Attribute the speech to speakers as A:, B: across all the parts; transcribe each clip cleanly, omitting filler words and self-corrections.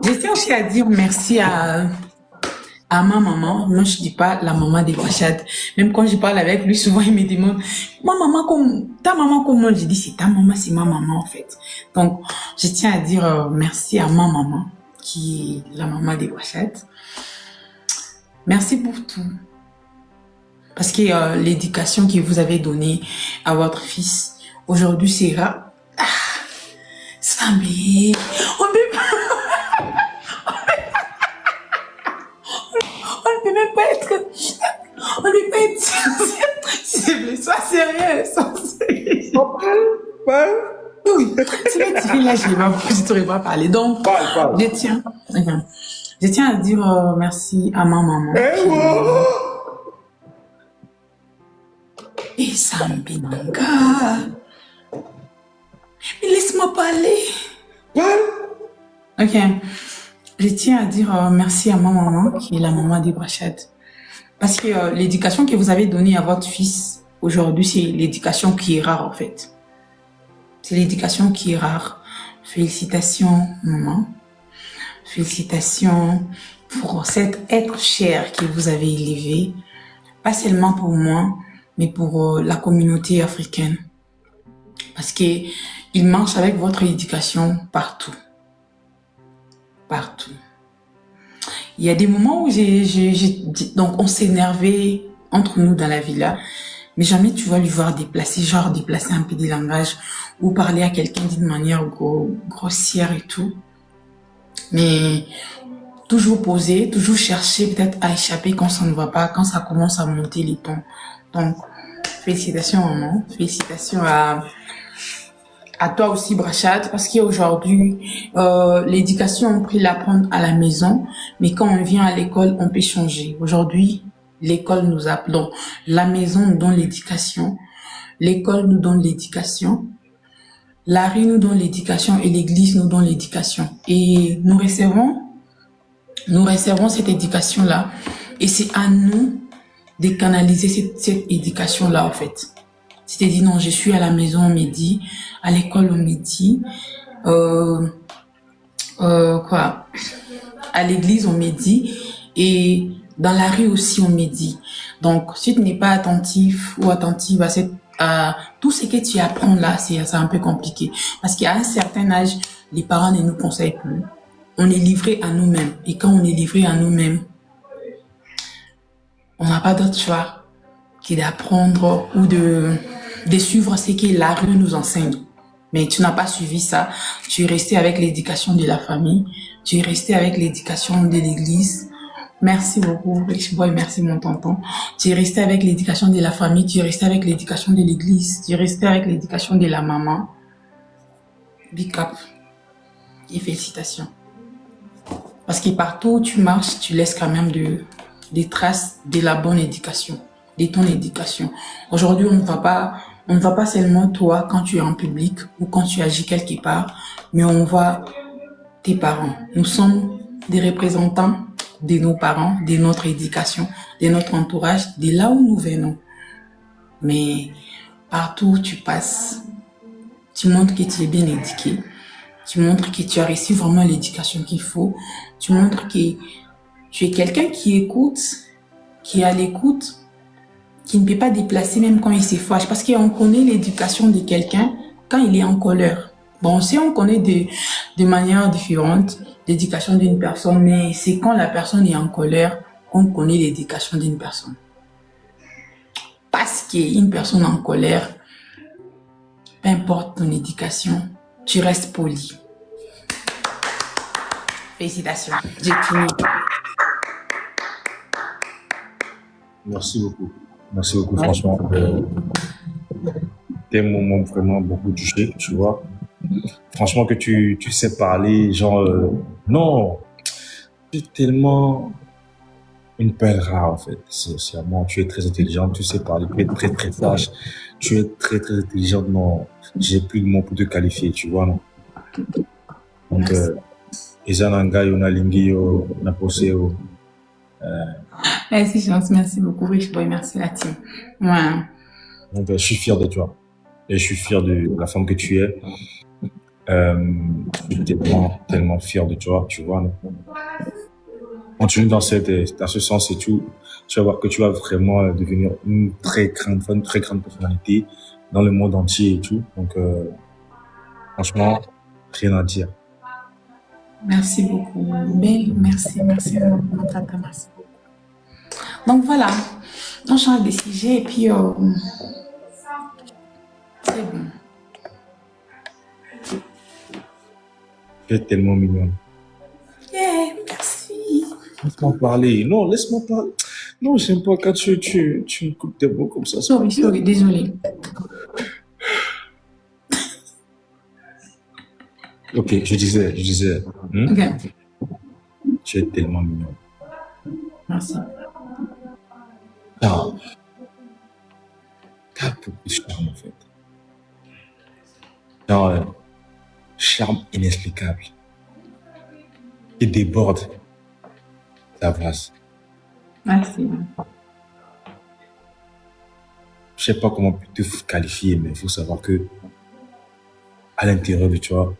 A: Je tiens aussi à dire merci à ma maman. Moi, je dis pas la maman des Brachades. Même quand je parle avec lui, souvent, il me demande, ma maman, ta maman comment? Je dis, c'est ta maman, c'est ma maman, en fait. Donc, je tiens à dire merci à ma maman, qui est la maman des Brachades. Merci pour tout. Parce que l'éducation que vous avez donnée à votre fils, aujourd'hui, c'est rare. Ah, Sambi, on peut pas, on ne peut même pas être, on ne peut pas être, sois sérieux, sois sérieux.
B: Parle.
A: Oui, si tu fais là, je t'aurais pas parlé. Donc,
B: Parle.
A: je tiens à dire merci à ma maman. Et Sambi Nanga. Mais laisse-moi parler. Ok. Je tiens à dire merci à ma maman, qui est la maman des Brachades. Parce que l'éducation que vous avez donnée à votre fils aujourd'hui, c'est l'éducation qui est rare en fait. C'est l'éducation qui est rare. Félicitations, maman. Félicitations pour cet être cher que vous avez élevé. Pas seulement pour moi, mais pour la communauté africaine. Parce que il marche avec votre éducation partout. Partout. Il y a des moments où donc on s'énervait entre nous dans la villa, mais jamais tu vas lui voir déplacer un peu des langages ou parler à quelqu'un d'une manière grossière et tout. Mais toujours poser, toujours chercher peut-être à échapper quand ça ne va pas, quand ça commence à monter les tons. Donc, félicitations maman, félicitations à toi aussi Brachade, parce qu'aujourd'hui, l'éducation, on peut l'apprendre à la maison, mais quand on vient à l'école, on peut changer. Aujourd'hui, l'école nous apprend. Donc, la maison nous donne l'éducation, l'école nous donne l'éducation, la rue nous donne l'éducation et l'église nous donne l'éducation. Et nous recevons cette éducation-là. Et c'est à nous de canaliser cette éducation-là, en fait. C'est-à-dire, non, je suis à la maison, on me dit, à l'école, on me dit, à l'église, on me dit, et dans la rue aussi, on me dit. Donc, si tu n'es pas attentif ou attentive à tout ce que tu apprends là, c'est un peu compliqué. Parce qu'à un certain âge, les parents ne nous conseillent plus. On est livré à nous-mêmes. Et quand on est livré à nous-mêmes, on n'a pas d'autre choix que d'apprendre ou de suivre ce que la rue nous enseigne. Mais tu n'as pas suivi ça. Tu es resté avec l'éducation de la famille. Tu es resté avec l'éducation de l'église. Merci beaucoup, Rich Boy. Merci, mon tonton. Tu es resté avec l'éducation de la famille. Tu es resté avec l'éducation de l'église. Tu es resté avec l'éducation de la maman. Big up. Et félicitations. Parce que partout où tu marches, tu laisses quand même des traces de la bonne éducation, de ton éducation. Aujourd'hui, on ne va pas seulement toi quand tu es en public ou quand tu agis quelque part, mais on voit tes parents. Nous sommes des représentants de nos parents, de notre éducation, de notre entourage, de là où nous venons. Mais partout où tu passes, tu montres que tu es bien éduqué. Tu montres que tu as reçu vraiment l'éducation qu'il faut. Tu montres que tu es quelqu'un qui écoute, qui est à l'écoute, qui ne peut pas déplacer même quand il se fâche. Parce qu'on connaît l'éducation de quelqu'un quand il est en colère. Bon, si on connaît de manière différente l'éducation d'une personne, mais c'est quand la personne est en colère qu'on connaît l'éducation d'une personne. Parce qu'une personne en colère, peu importe ton éducation, tu restes poli. Félicitations, j'ai fini.
B: Merci beaucoup, franchement. Tes mots m'ont vraiment beaucoup touché, tu vois. Franchement, que tu sais parler, genre, non, tu es tellement une perle rare, en fait. Sincèrement, tu es très intelligente, tu sais parler, tu es très, très sage, tu es très, très intelligente. Non, j'ai plus de mots pour te qualifier, tu vois, non. Donc, Izananga, Yonalingi, Naposeo.
A: Merci, gentil, merci beaucoup, Rich Boy, merci la team. Ouais.
B: Donc, je suis fier de toi. Et je suis fier de la femme que tu es. Je suis tellement, tellement fier de toi, tu vois. Non. Continue dans ce sens et tout. Tu vas voir que tu vas vraiment devenir une très grande personnalité dans le monde entier et tout. Donc, franchement, rien à dire.
A: Merci beaucoup. Ben, merci, mon tata, merci beaucoup. Donc voilà, on change de sujet et puis c'est bon.
B: Tu es tellement mignonne.
A: Yeah, merci.
B: Laisse-moi parler. Non, laisse-moi parler. Non, j'aime pas quand tu me coupes des mots comme ça.
A: Sorry, désolé.
B: Ok, je disais,
A: Ok,
B: tu es tellement mignon.
A: merci.
B: Ah, t'as beaucoup de charme, en fait. Genre, charme inexplicable. Qui déborde ta vase.
A: Merci.
B: Je sais pas comment te qualifier, mais il faut savoir que, à l'intérieur de toi,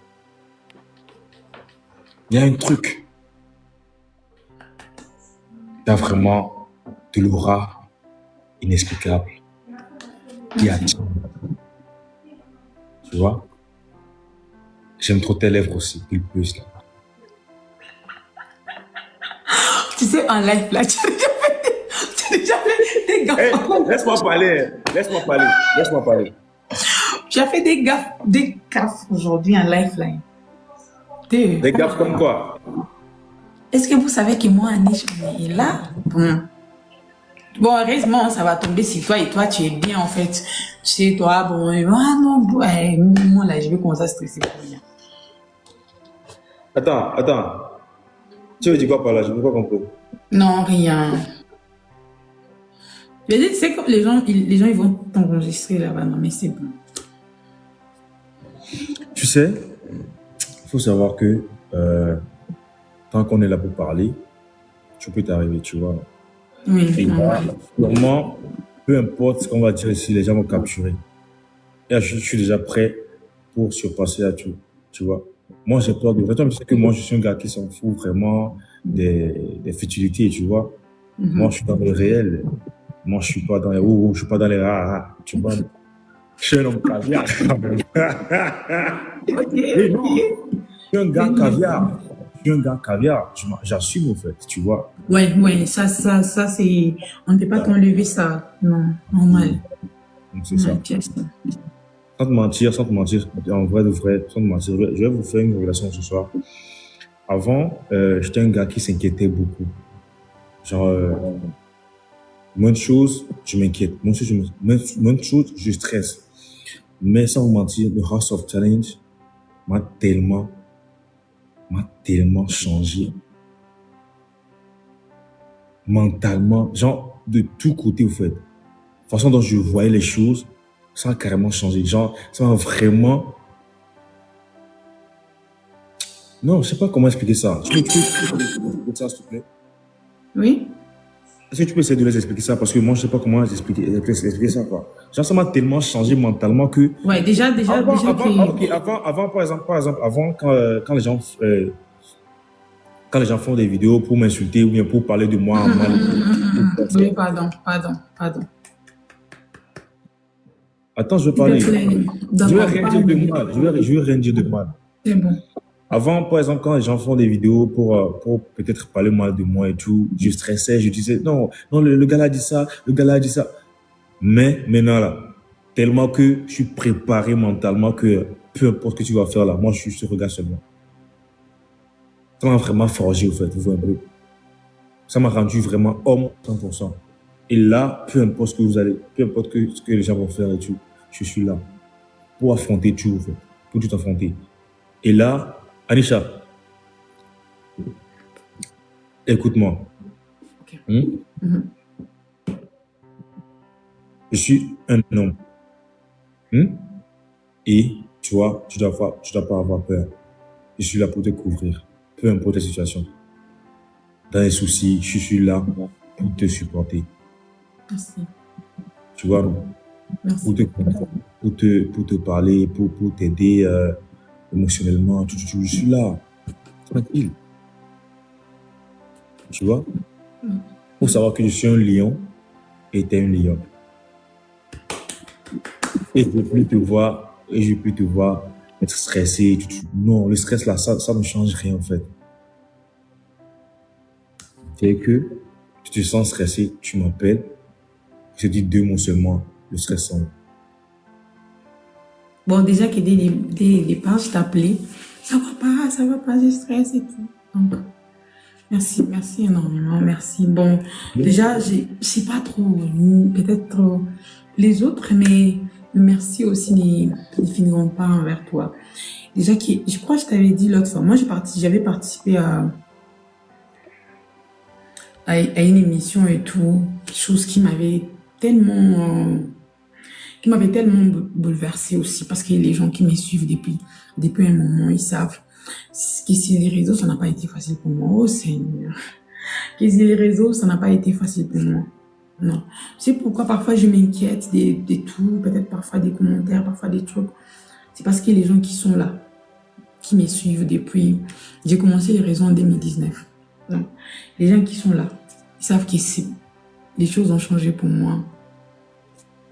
B: il y a un truc. T'as vraiment de l'aura inexplicable qui attire. Tu vois? J'aime trop tes lèvres aussi, pulpeuses, là.
A: Tu sais, en live là, tu as déjà fait des gaffes.
B: Hey, laisse-moi parler, laisse-moi parler, laisse-moi parler.
A: Tu as fait des gaffes aujourd'hui en live là.
B: Des gaffes comme quoi?
A: Est-ce que vous savez que moi, Anish, on est là? Bon, heureusement, ça va tomber sur toi et toi, tu es bien en fait. Chez toi, bon, ah non, moi là, je vais commencer à stresser pour rien.
B: Attends. Tu veux dire quoi par là? Je ne peux pas comprendre.
A: Non, rien. Je veux dire, tu sais, comme les gens, ils vont t'enregistrer là-bas, non, mais c'est bon.
B: Tu sais, il faut savoir que tant qu'on est là pour parler, tu peux t'arriver, tu vois.
A: Oui,
B: Et
A: normal.
B: vraiment, peu importe ce qu'on va dire ici, les gens vont capturer. Et je suis déjà prêt pour surpasser à tout, tu vois. Moi, j'ai peur de... Toi, tu sais que moi, je suis un gars qui s'en fout vraiment des futilités, tu vois. Moi, je suis dans le réel. Moi, je suis pas dans les je suis pas dans les tu vois. Je suis un homme caviar, quand même. Et non, je suis un gars caviar. Je suis un gars caviar. J'assume, au fait, tu vois.
A: Ouais, ça, c'est, on ne peut pas t'enlever ça. Non, normal.
B: Donc, c'est ça.
A: Pièce.
B: Sans te mentir, en vrai de vrai, sans te mentir, je vais vous faire une révélation ce soir. Avant, j'étais un gars qui s'inquiétait beaucoup. Genre, moins de choses, je m'inquiète. Moins de choses, je stresse. Mais sans vous mentir, le House of Challenge m'a tellement changé. Mentalement, genre, de tous côtés, vous faites. La façon dont je voyais les choses, ça a carrément changé. Genre, ça m'a vraiment... Non, je sais pas comment expliquer ça. Tu peux expliquer ça, s'il te plaît?
A: Oui?
B: Est-ce que tu peux essayer de les expliquer ça? Parce que moi, je sais pas comment expliquer ça, quoi. Genre, ça m'a tellement changé mentalement que...
A: Ouais, déjà,
B: Avant, par exemple, avant, quand les gens font des vidéos pour m'insulter ou bien pour parler de moi en mal.
A: Oui, pardon.
B: Attends, je vais parler. Je vais rien dire de
A: mal.
B: mal. Je vais rien dire de mal.
A: C'est bon.
B: Avant, par exemple, quand les gens font des vidéos pour peut-être parler mal de moi et tout, je stressais, je disais, non, le gars là dit ça, le gars là dit ça. Mais maintenant, là, tellement que je suis préparé mentalement que peu importe ce que tu vas faire là, moi, je te regarde seulement. Ça m'a vraiment forgé, au fait, vous voyez un peu. Ça m'a rendu vraiment homme 100%. Et là, peu importe ce que vous allez, peu importe ce que les gens vont faire et tout, je suis là pour affronter tout, en fait, pour tout affronter. Et là, Anisha, écoute-moi.
A: Okay.
B: Je suis un homme. Et tu vois, tu dois pas avoir peur. Je suis là pour te couvrir, peu importe la situation. Dans les soucis, je suis là pour te supporter.
A: Merci.
B: Tu vois, non?
A: Merci.
B: Pour te parler, pour t'aider. émotionnellement, je suis là, tranquille. Tu vois? Faut savoir que je suis un lion et t'es un lion. Et je ne veux plus te voir, être stressé. Non, le stress là, ça ne change rien en fait. C'est que tu te sens stressé, tu m'appelles, je te dis 2 mots seulement, le stress s'en va.
A: Bon, déjà que dès le départ, je t'appelais. Ça va pas, je stresse et tout. Donc, merci énormément, merci. Bon, déjà, je sais pas trop, peut-être les autres, mais merci aussi ne finiront pas envers toi. Déjà, je crois que je t'avais dit l'autre fois, moi j'avais participé à une émission et tout, chose qui m'avait tellement bouleversée aussi, parce que les gens qui me suivent depuis un moment, ils savent que sur les réseaux, ça n'a pas été facile pour moi. Oh Seigneur. Que sur les réseaux, ça n'a pas été facile pour moi. Non. C'est pourquoi parfois je m'inquiète de tout, peut-être parfois des commentaires, parfois des trucs. C'est parce que les gens qui sont là, qui me suivent depuis, j'ai commencé les réseaux en 2019. Donc, les gens qui sont là, ils savent que les choses ont changé pour moi.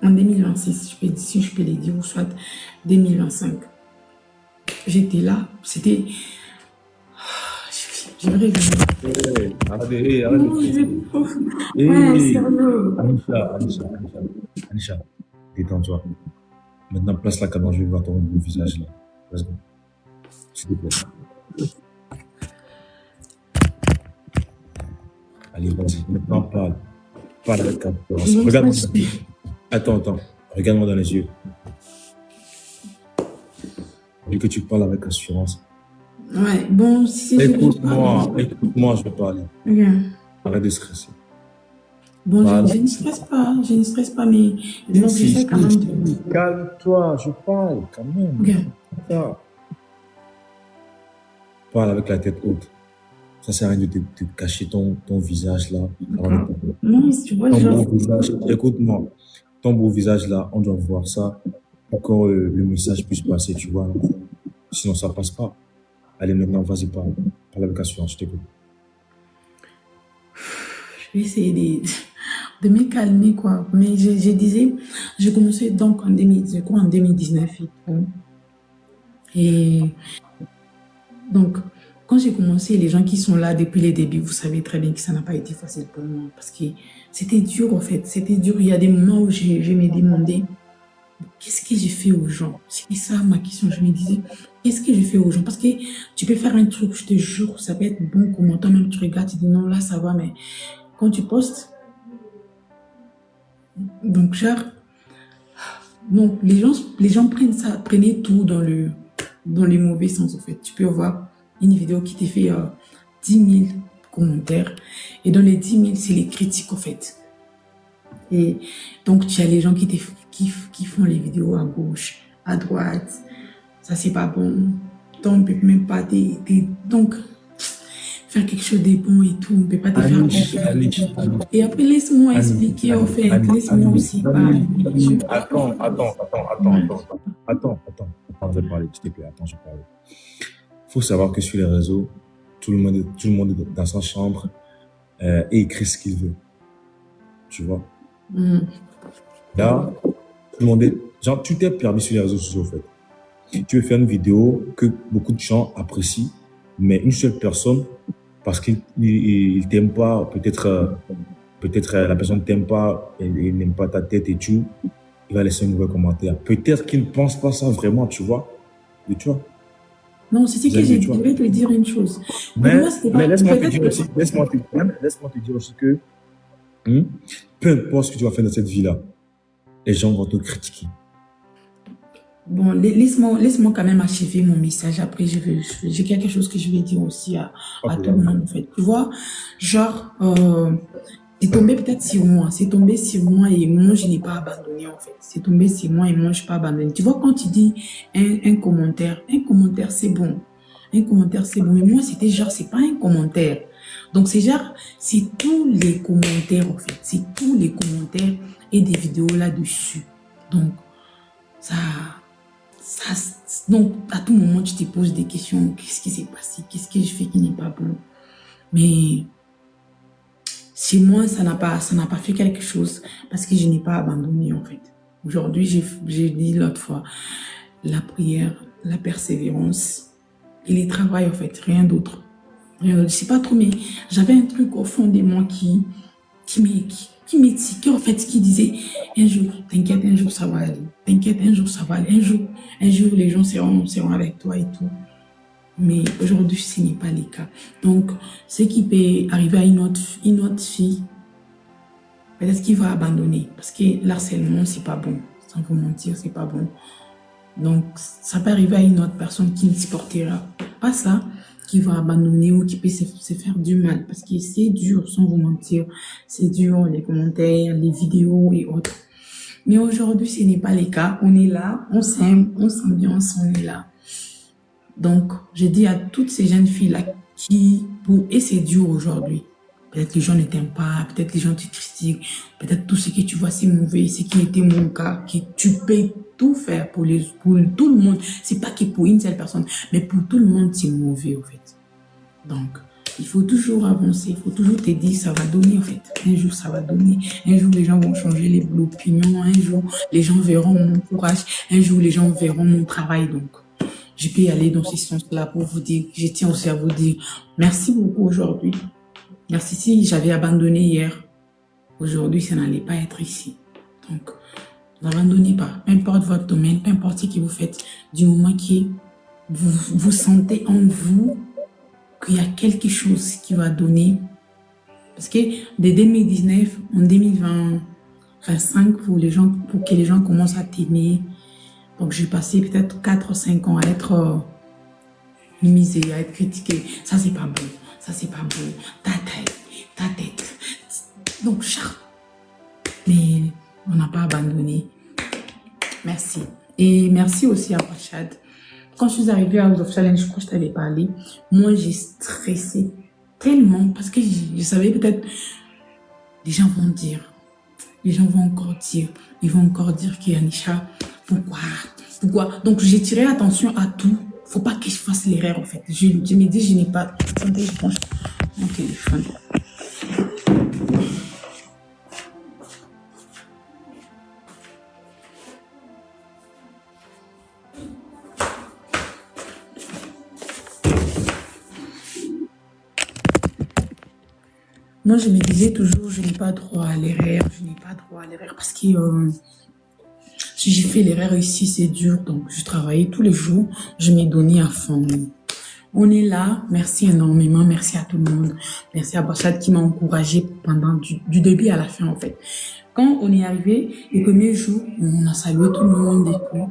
A: En 2026, si je peux les dire, ou soit 2025. J'étais là, c'était... J'aimerais venir.
B: Arrête
A: Non,
B: de
A: je vais
B: stresser.
A: pas. Ouais, sérieux.
B: Anisha, détends-toi. Maintenant, place la caméra, je vais voir ton beau visage là. Let's go. S'il te plaît. Allez, vas-y, maintenant parle. Parle avec confiance. Regarde-moi dans les yeux. Attends. Regarde-moi dans les yeux. Je veux que tu parles avec assurance.
A: Ouais, bon, si c'est...
B: Écoute-moi, je vais parler.
A: Ok.
B: Arrête de stresser.
A: Bon,
B: Voilà.
A: je ne stresse pas, mais donc j'essaie quand même.
B: Calme-toi, je parle quand même.
A: Ok.
B: Ça. Parle avec la tête haute. Ça sert à rien de te cacher ton visage là.
A: Non, tu vois, genre...
B: Écoute-moi, ton beau visage là, on doit voir ça pour que le message puisse passer, tu vois. Sinon, ça passe pas. Allez, maintenant, vas-y, parle. Parle avec assurance, je t'écoute.
A: Je vais essayer de me calmer, quoi. Mais je disais, j'ai commencé donc en 2019 et tout. Et donc, quand j'ai commencé, les gens qui sont là depuis les débuts, vous savez très bien que ça n'a pas été facile pour moi. Parce que c'était dur, en fait. C'était dur. Il y a des moments où je me demandais, qu'est-ce que j'ai fait aux gens? C'est ça ma question. Je me disais, qu'est-ce que j'ai fait aux gens? Parce que tu peux faire un truc, je te jure, ça peut être bon comment toi-même tu regardes, tu dis non, là ça va, mais quand tu postes, donc genre, donc les gens prenaient tout dans le mauvais sens en fait. Tu peux voir une vidéo qui te fait 10 000 commentaires et dans les 10 000, c'est les critiques en fait. Et donc tu as les gens qui font les vidéos à gauche, à droite, ça c'est pas bon, donc même pas donc faire quelque chose de bon et tout, on peut pas te faire confiance. Et après, laisse-moi expliquer, en fait. Laisse-moi aussi parler.
B: Attends, je vais parler, s'il te plaît, attends, je vais parler. Faut savoir que sur les réseaux, tout le monde est dans sa chambre et écrit ce qu'il veut. Tu vois? Là, tout le monde est... Genre, tu t'es permis sur les réseaux sociaux, en fait. Tu veux faire une vidéo que beaucoup de gens apprécient, mais une seule personne, parce qu'il t'aime pas, peut-être la personne ne t'aime pas, et n'aime pas ta tête et tout, il va laisser un mauvais commentaire. Peut-être qu'il ne pense pas ça vraiment, tu vois. Et tu vois.
A: Non, c'est ce que je vais te dire une chose.
B: Mais laisse-moi te dire aussi que peu importe ce que tu vas faire dans cette vie-là, les gens vont te critiquer.
A: Bon, laisse-moi quand même achever mon message. Après, j'ai quelque chose que je vais dire aussi à tout le monde, en fait. Tu vois, genre, c'est tombé peut-être sur moi. C'est tombé sur moi et moi, je n'ai pas abandonné, en fait. C'est tombé sur moi et moi, je n'ai pas abandonné. Tu vois, quand tu dis un commentaire, c'est bon. Un commentaire, c'est bon. Mais moi, c'était genre, c'est pas un commentaire. Donc, c'est genre, c'est tous les commentaires, en fait. C'est tous les commentaires et des vidéos là-dessus. Donc, Donc, à tout moment, tu te poses des questions. Qu'est-ce qui s'est passé? Qu'est-ce que je fais qui n'est pas bon? Mais chez moi, ça n'a pas fait quelque chose parce que je n'ai pas abandonné, en fait. Aujourd'hui, j'ai dit l'autre fois, la prière, la persévérance et les travail, en fait, rien d'autre. Rien d'autre. Je sais pas trop, mais j'avais un truc au fond de moi qui m'étiquait, en fait, qui disait, un jour, t'inquiète, un jour, ça va aller. T'inquiète, un jour, ça va aller. Un jour, les gens seront avec toi et tout. Mais aujourd'hui, ce n'est pas le cas. Donc, ce qui peut arriver à une autre fille, peut-être qu'il va abandonner. Parce que l'harcèlement, c'est pas bon. Sans vous mentir, c'est pas bon. Donc, ça peut arriver à une autre personne qui ne supportera pas ça, qui va abandonner ou qui peut se faire du mal. Parce que c'est dur, sans vous mentir. C'est dur, les commentaires, les vidéos et autres. Mais aujourd'hui, ce n'est pas le cas. On est là, on s'aime, on s'ambiance, on est là. Donc, je dis à toutes ces jeunes filles-là et c'est dur aujourd'hui. Peut-être les gens ne t'aiment pas, peut-être les gens te critiquent, peut-être tout ce que tu vois c'est mauvais, ce qui était mon cas, que tu peux tout faire pour tout le monde. C'est pas que pour une seule personne, mais pour tout le monde c'est mauvais en fait. Donc, il faut toujours avancer, il faut toujours te dire ça va donner en fait. Un jour ça va donner, un jour les gens vont changer l'opinion, un jour les gens verront mon courage, un jour les gens verront mon travail donc. Je peux y aller dans ce sens-là pour vous dire, je tiens aussi à vous dire merci beaucoup aujourd'hui. Merci si j'avais abandonné hier. Aujourd'hui, ça n'allait pas être ici. Donc, n'abandonnez pas. Peu importe votre domaine, peu importe ce que vous faites, du moment que vous sentez en vous qu'il y a quelque chose qui va donner. Parce que de 2019, en 2025, pour que les gens commencent à t'aimer, donc, j'ai passé peut-être 4 ou 5 ans à être minimisée, à être critiquée. Ça, c'est pas bon. Ça, c'est pas bon. Ta tête. Donc, mais on n'a pas abandonné. Merci. Et merci aussi à Rachad. Quand je suis arrivée à House of Challenge, je crois que je t'avais parlé. Moi, j'ai stressé tellement parce que je savais peut-être, les gens vont dire, ils vont encore dire qu'Anisha, pourquoi? Donc, j'ai tiré attention à tout. Faut pas que je fasse l'erreur, en fait. Je me dis, je n'ai pas... Attendez, je branche mon téléphone. Moi, je me disais toujours, je n'ai pas droit à l'erreur. Parce que... si j'ai fait l'erreur ici, c'est dur. Donc, je travaillais tous les jours. Je m'ai donné à fond. On est là. Merci énormément. Merci à tout le monde. Merci à Bachad qui m'a encouragé pendant du début à la fin, en fait. Quand on est arrivé, les premiers jours, on a salué tout le monde et tout.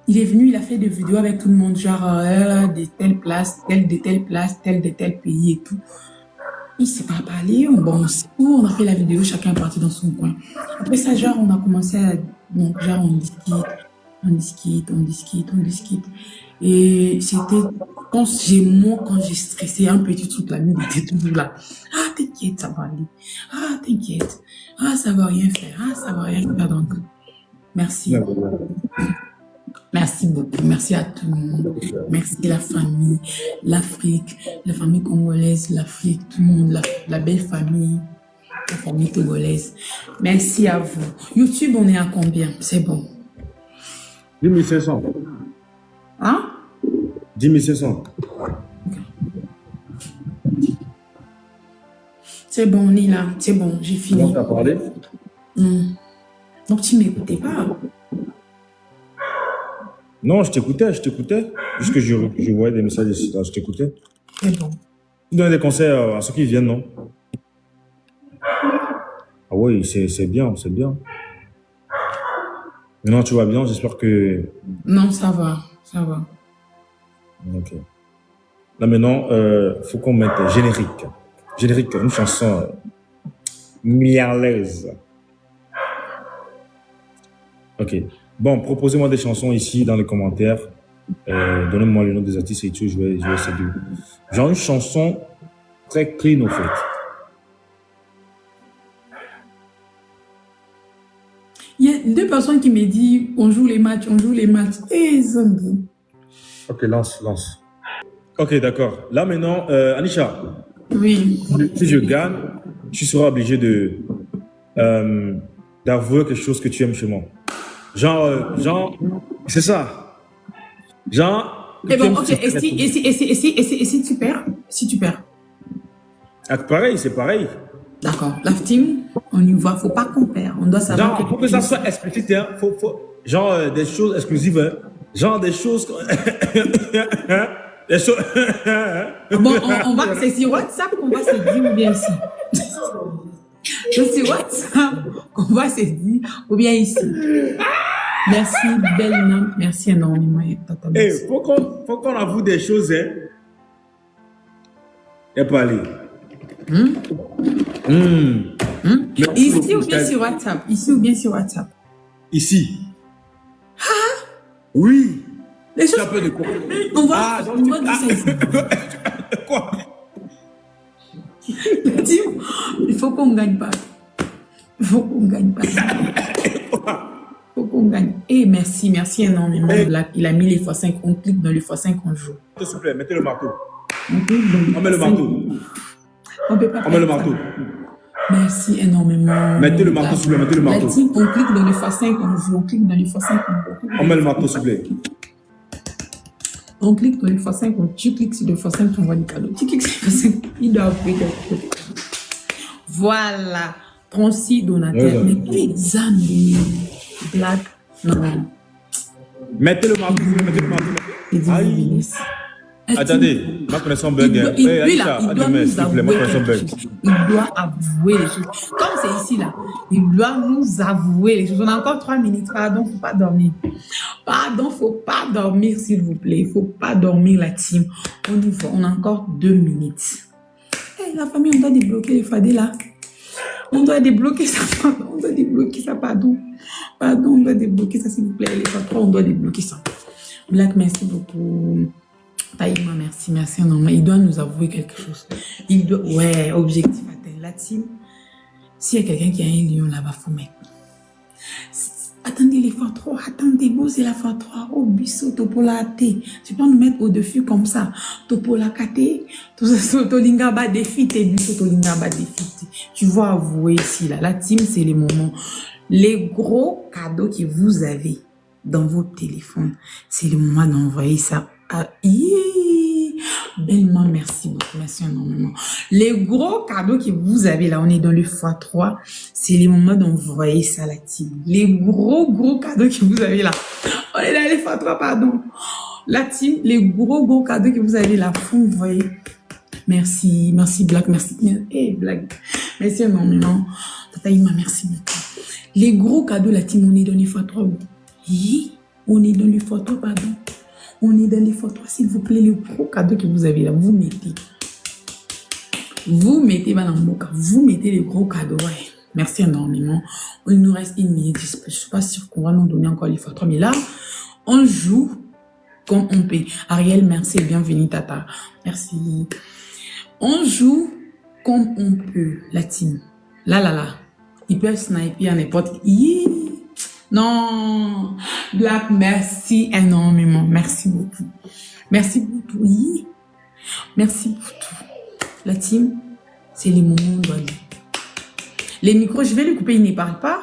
A: Il est venu, il a fait des vidéos avec tout le monde, genre, de telle place, tel de tel pays et tout. Il s'est pas parlé, on a fait la vidéo, chacun est parti dans son coin. Après ça, genre, on a commencé à, donc, genre, on discute. Et c'était, quand j'ai stressé, un petit truc, la nuit, il était toujours là. Ah, t'inquiète, ça va aller. Ah, t'inquiète. Ah, ça va rien faire. Donc, merci. Merci beaucoup. Merci à tout le monde. Merci la famille, l'Afrique, la famille congolaise, l'Afrique, tout le monde, la belle famille, la famille togolaise. Merci à vous. YouTube, on est à combien? C'est bon.
B: 10 500.
A: Hein?
B: 10 500.
A: C'est bon, on est là. C'est bon, j'ai fini.
B: On t'a parlé?
A: Donc, tu m'écoutais pas?
B: Non, je t'écoutais. Juste que je voyais des messages ici, je t'écoutais.
A: C'est bon.
B: Tu donnes des conseils à ceux qui viennent, non? Ah oui, c'est bien. Maintenant, tu vas bien, j'espère que...
A: Non, ça va.
B: Ok. Là, maintenant, faut qu'on mette générique. Générique, une chanson mialaise. Ok. Bon, proposez-moi des chansons ici dans les commentaires. Donnez-moi le nom des artistes et tout, je vais essayer de... Genre une chanson très clean, au fait.
A: Il y a deux personne qui me dit, on joue les matchs, on joue les matchs. Eh, Zambi.
B: Ok, lance. Ok, d'accord. Là maintenant, Anisha,
A: Oui.
B: si je gagne, tu seras obligé d'avouer quelque chose que tu aimes chez moi. Genre, c'est ça. Genre, que
A: Et
B: tu
A: bon,
B: aimes
A: ok,
B: secrètement.
A: et si tu perds? Si tu perds.
B: Ah, pareil, c'est pareil.
A: D'accord. La team, on y va. Faut pas qu'on perd. On doit savoir
B: Genre, pour que ça soit explicite, hein, genre des choses exclusives, hein. Genre des choses, des choses.
A: Bon, c'est sur WhatsApp qu'on va se dire ou bien ici. C'est sur WhatsApp qu'on va se dire ou bien ici. Merci, belle nom. Merci énormément. Tata,
B: Eh,
A: merci.
B: faut qu'on avoue des choses, hein. Et pas aller.
A: Ici ou bien sur WhatsApp? Ici ou bien sur WhatsApp?
B: Ici. Oui.
A: Les
B: Tu
A: choses.
B: as peur de quoi?
A: On va dire ça ici.
B: Quoi?
A: La team, il faut qu'on gagne pas. Il faut qu'on gagne pas. Faut qu'on gagne. Eh, merci énormément, Black. Il a mis les x5. On clique dans le x5, on joue.
B: S'il vous plaît, mettez le marteau.
A: On clique dans le
B: On met le
A: x5.
B: marteau.
A: On peut pas
B: On met le
A: faire ça.
B: marteau.
A: Merci énormément.
B: Mettez le marteau, s'il vous plaît, mettez le marteau.
A: La team, on clique dans le x5, on joue. On clique dans le x5, on joue.
B: On met le marteau, s'il vous plaît.
A: On clique dans le x5, tu cliques sur le x5, tu envoies du cadeau. Tu cliques sur le x5, il doit avouer quelque chose. Voilà. 36 donateurs.
B: Ouais,
A: Mais les amis, Black, non.
B: Mettez le marteau, s'il vous plaît, mettez le marteau.
A: Il dit,
B: Aïe.
A: il laisse.
B: Attendez, ma connexion bug. Hein.
A: Lui,
B: Hey,
A: là,
B: Anisha,
A: il doit
B: attends,
A: nous
B: s'il te plaît, ma
A: avouer
B: connexion
A: quelque
B: bug.
A: chose. Il doit avouer les choses. Comme c'est ici, là, il doit nous avouer les choses. On a encore 3 minutes. Pardon, faut pas dormir. Pardon, faut pas dormir, s'il vous plaît. Faut pas dormir, la team. On y va. On a encore 2 minutes. Hey, la famille, on doit débloquer les fadés, là. On doit débloquer ça, pardon. On doit débloquer ça, pardon. Pardon, on doit débloquer ça, s'il vous plaît. Les patrons, on doit débloquer ça. Black, merci beaucoup. Taïma, merci énormément. Il doit nous avouer quelque chose. Il doit, ouais, objectif atteint. La team, s'il y a quelqu'un qui a un lion là-bas, faut mettre. Attendez les fois 3, attendez, vous c'est la fois 3. Oh, bisso, topola ate. Tu peux nous mettre au-dessus comme ça. Topola kate, tout ça, tolinga ba défite, bisso, tolinga ba défite. Tu vas avouer ici, là. La team, c'est les moments. Les gros cadeaux que vous avez dans vos téléphones, c'est le moment d'envoyer ça. Ah, bellement, merci beaucoup, merci énormément. Les gros cadeaux que vous avez là, on est dans le x3, c'est les moments d'envoyer ça à la team. Les gros cadeaux que vous avez là, on est dans le x3, pardon. La team, les gros cadeaux que vous avez là, faut envoyer. Merci Black, merci. Hey, Black, merci énormément. Tata Ima, merci beaucoup. Les gros cadeaux, la team, on est dans le x3. Oui, on est dans le x3, pardon. On est dans les photos, s'il vous plaît, le gros cadeau que vous avez là, vous mettez. Vous mettez, madame Moka, vous mettez les gros cadeaux, ouais. Merci énormément. Il nous reste 1 minute, je ne suis pas sûre qu'on va nous donner encore les photos, mais là, on joue comme on peut. Ariel, merci et bienvenue, Tata. Merci. On joue comme on peut, la team. Là. Ils peuvent sniper à n'importe qui. Non, Black, merci énormément. Merci beaucoup. Merci pour tout. Oui. Merci pour tout. La team, c'est les moments où on doit dire. Les micros, je vais le couper, il ne parle pas.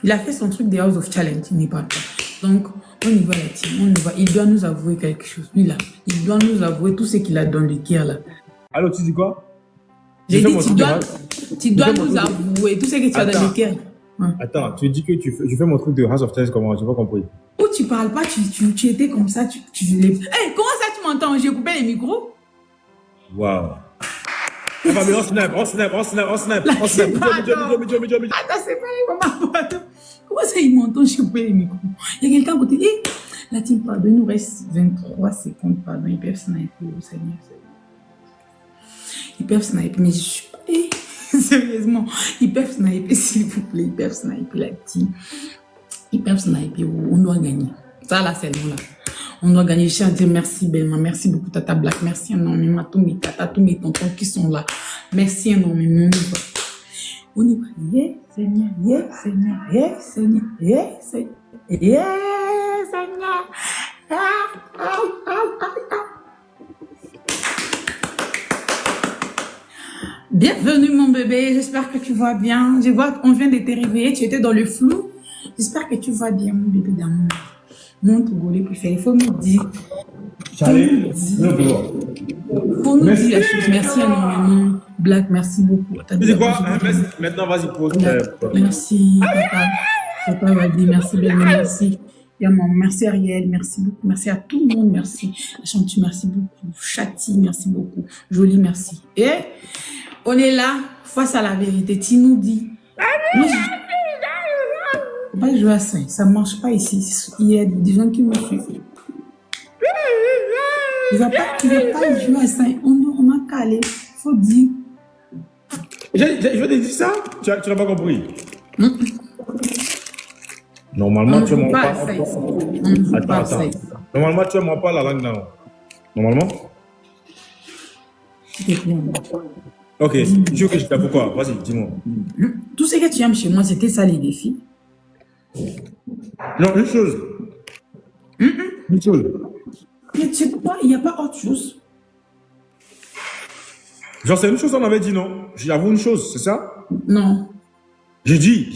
A: Il a fait son truc des House of Challenge, il ne parle pas. Donc, on y va, la team, on y va. Il doit nous avouer quelque chose. Lui, là, il doit nous avouer tout ce qu'il a dans le cœur, là.
B: Allô, tu dis quoi?
A: J'ai dit, tu dois nous avouer tout ce que tu as dans le cœur. Ouais.
B: Attends, tu dis que je fais mon truc de House of Tales, comment? J'ai pas compris.
A: Ou tu parles pas, tu étais comme ça, tu hey, comment ça tu m'entends? J'ai coupé les micros?
B: Waouh. On snap.
A: Attends, c'est pas les mamans. Comment ça il m'entend? J'ai coupé les micros. Il y a quelqu'un à côté. Hey, la team, pardon, il nous reste 23 secondes, pardon. Ils peuvent sniper, Seigneur. Ils peuvent sniper, mais je suis pas... Hey. Sérieusement, ils peuvent sniper, s'il vous plaît, ils peuvent sniper la team. Ils peuvent sniper, on doit gagner. Ça là, c'est nous là. On doit gagner. Je tiens à dire merci Belma, merci beaucoup Tata Black, merci énormément à tous mes tatas, tous mes tontons qui sont là. Merci énormément. On y va. Yeah, Seigneur, yeah, Seigneur, yeah, Seigneur, yeah, Seigneur, yeah, Seigneur. Ah, ah, ah, ah, ah. Bienvenue mon bébé, j'espère que tu vas bien. Je vois qu'on vient de te réveiller, tu étais dans le flou. J'espère que tu vas bien mon bébé d'amour. Mon Togolais préféré, il faut me dire.
B: Charlie,
A: Pour nous dire la chose, merci énormément. Black, merci beaucoup.
B: Tu sais quoi? Maintenant, vas-y, pose.
A: Merci, papa. Papa va dire merci, bien, merci. Maman, merci Ariel, merci beaucoup. Merci à tout le monde, merci. Chantu, merci beaucoup. Chati, merci beaucoup. Jolie, merci. Et on est là, face à la vérité. Tu nous dis. Moi, je pas jouer à ça. Ça ne marche pas ici. Il y a des gens qui me suivent. Tu ne vas pas jouer à ça. On a calé. Il faut dire.
B: Je vais te dire ça. Tu n'as pas compris. Normalement, tu ne pas. Attends. Normalement, tu ne pas la langue non. Normalement. Ok, tu veux que je t'avoue quoi? Vas-y, dis-moi.
A: Tout ce que tu aimes chez moi, c'était ça les défis.
B: Non, une chose. Une chose.
A: Mais tu sais pas, il n'y a pas autre chose.
B: Genre, c'est une chose qu'on avait dit, non? J'avoue une chose, c'est ça?
A: Non.
B: J'ai dit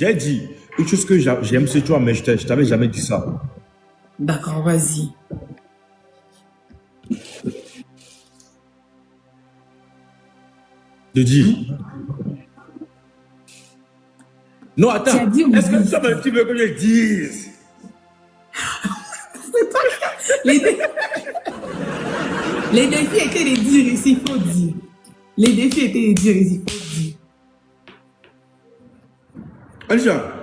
B: une chose que j'aime chez toi, mais je t'avais jamais dit ça.
A: D'accord, vas-y.
B: Je dis. Non, attends. Est-ce que tu veux que je dise?
A: Les défis étaient de dire ici, il faut dire. Les défis étaient de dire ici, il faut dire.
B: Alisha.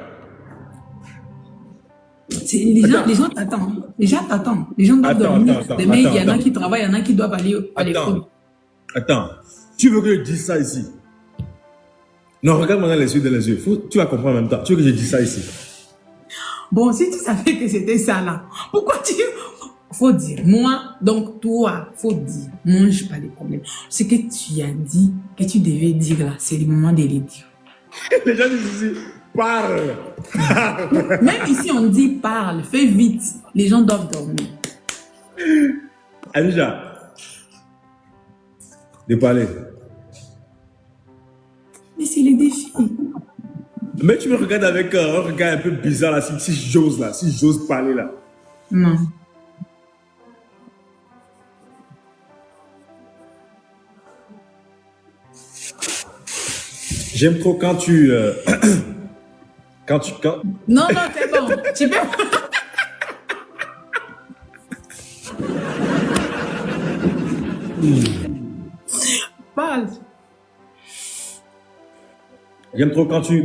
A: Les gens t'attendent. Les gens t'attendent. Les gens doivent dormir. Mais il y en a qui travaillent, il y en a qui doivent aller à l'école.
B: Attends. Tu veux que je dise ça ici? Non, regarde-moi dans les yeux. Tu vas comprendre en même temps. Tu veux que je dise ça ici?
A: Bon, si tu savais que c'était ça là, pourquoi tu... Faut dire, moi, donc toi, faut dire, moi, je n'ai pas de problème. Ce que tu as dit, que tu devais dire là, c'est le moment de les dire.
B: Les gens disent ici, parle.
A: Même ici, on dit parle, fais vite. Les gens doivent dormir.
B: Alisha, de parler.
A: Mais c'est les défis.
B: Mais tu me regardes avec un regard un peu bizarre là, si j'ose parler là.
A: Non.
B: J'aime trop quand tu...
A: Non, c'est bon. Tu peux... Parle.
B: J'aime trop quand tu...